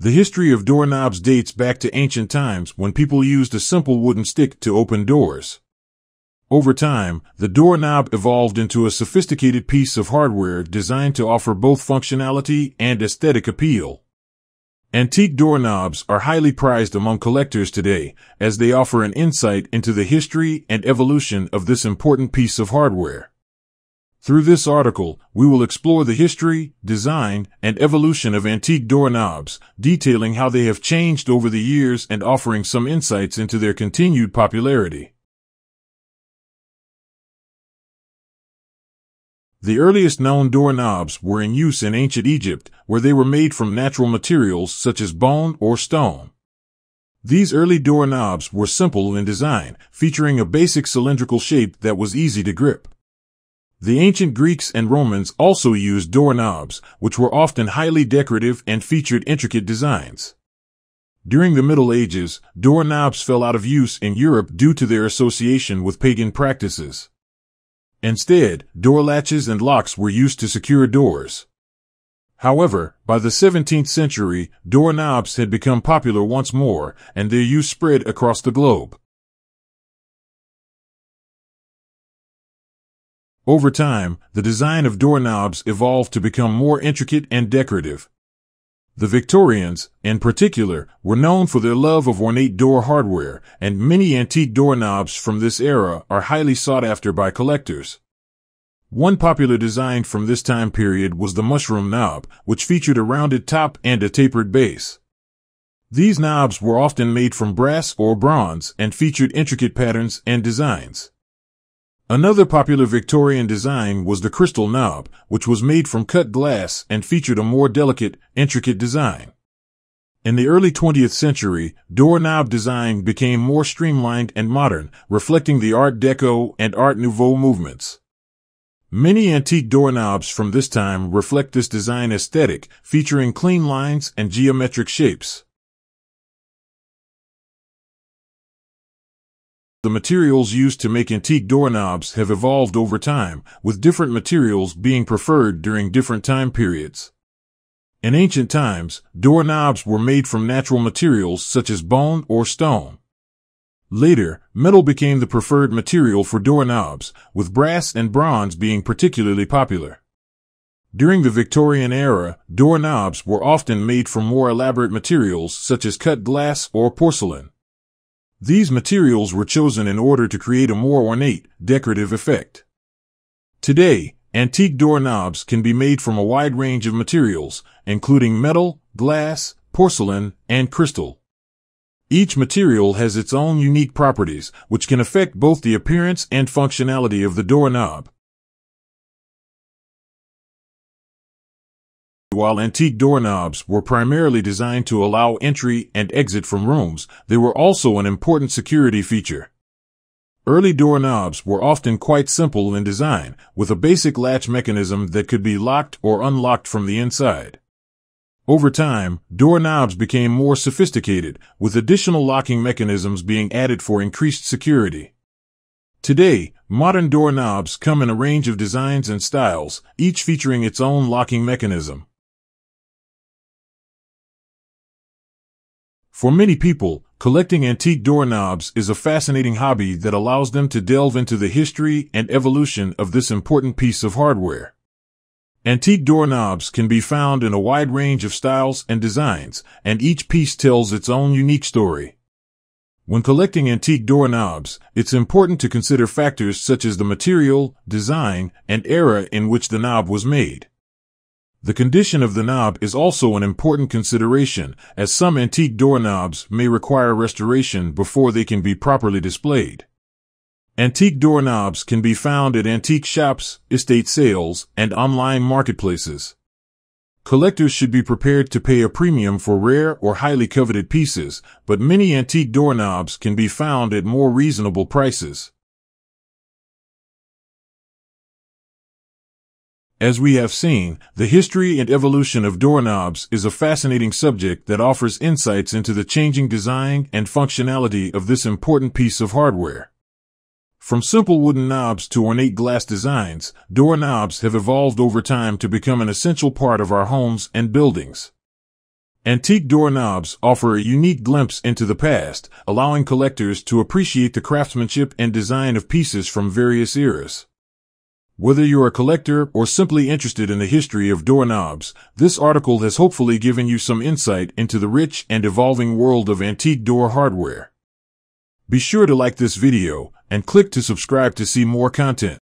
The history of doorknobs dates back to ancient times when people used a simple wooden stick to open doors. Over time, the doorknob evolved into a sophisticated piece of hardware designed to offer both functionality and aesthetic appeal. Antique doorknobs are highly prized among collectors today, as they offer an insight into the history and evolution of this important piece of hardware. Through this article, we will explore the history, design, and evolution of antique doorknobs, detailing how they have changed over the years and offering some insights into their continued popularity. The earliest known doorknobs were in use in ancient Egypt, where they were made from natural materials such as bone or stone. These early doorknobs were simple in design, featuring a basic cylindrical shape that was easy to grip. The ancient Greeks and Romans also used doorknobs, which were often highly decorative and featured intricate designs. During the Middle Ages, doorknobs fell out of use in Europe due to their association with pagan practices. Instead, door latches and locks were used to secure doors. However, by the 17th century, doorknobs had become popular once more, and their use spread across the globe. Over time, the design of doorknobs evolved to become more intricate and decorative. The Victorians, in particular, were known for their love of ornate door hardware, and many antique doorknobs from this era are highly sought after by collectors. One popular design from this time period was the mushroom knob, which featured a rounded top and a tapered base. These knobs were often made from brass or bronze and featured intricate patterns and designs. Another popular Victorian design was the crystal knob, which was made from cut glass and featured a more delicate, intricate design. In the early 20th century, doorknob design became more streamlined and modern, reflecting the Art Deco and Art Nouveau movements. Many antique doorknobs from this time reflect this design aesthetic, featuring clean lines and geometric shapes. The materials used to make antique doorknobs have evolved over time, with different materials being preferred during different time periods. In ancient times, doorknobs were made from natural materials such as bone or stone. Later, metal became the preferred material for doorknobs, with brass and bronze being particularly popular. During the Victorian era, doorknobs were often made from more elaborate materials such as cut glass or porcelain. These materials were chosen in order to create a more ornate, decorative effect. Today, antique doorknobs can be made from a wide range of materials, including metal, glass, porcelain, and crystal. Each material has its own unique properties, which can affect both the appearance and functionality of the doorknob. While antique doorknobs were primarily designed to allow entry and exit from rooms, they were also an important security feature. Early doorknobs were often quite simple in design, with a basic latch mechanism that could be locked or unlocked from the inside. Over time, doorknobs became more sophisticated, with additional locking mechanisms being added for increased security. Today, modern doorknobs come in a range of designs and styles, each featuring its own locking mechanism. For many people, collecting antique doorknobs is a fascinating hobby that allows them to delve into the history and evolution of this important piece of hardware. Antique doorknobs can be found in a wide range of styles and designs, and each piece tells its own unique story. When collecting antique doorknobs, it's important to consider factors such as the material, design, and era in which the knob was made. The condition of the knob is also an important consideration, as some antique doorknobs may require restoration before they can be properly displayed. Antique doorknobs can be found at antique shops, estate sales, and online marketplaces. Collectors should be prepared to pay a premium for rare or highly coveted pieces, but many antique doorknobs can be found at more reasonable prices. As we have seen, the history and evolution of doorknobs is a fascinating subject that offers insights into the changing design and functionality of this important piece of hardware. From simple wooden knobs to ornate glass designs, doorknobs have evolved over time to become an essential part of our homes and buildings. Antique doorknobs offer a unique glimpse into the past, allowing collectors to appreciate the craftsmanship and design of pieces from various eras. Whether you're a collector or simply interested in the history of doorknobs, this article has hopefully given you some insight into the rich and evolving world of antique door hardware. Be sure to like this video and click to subscribe to see more content.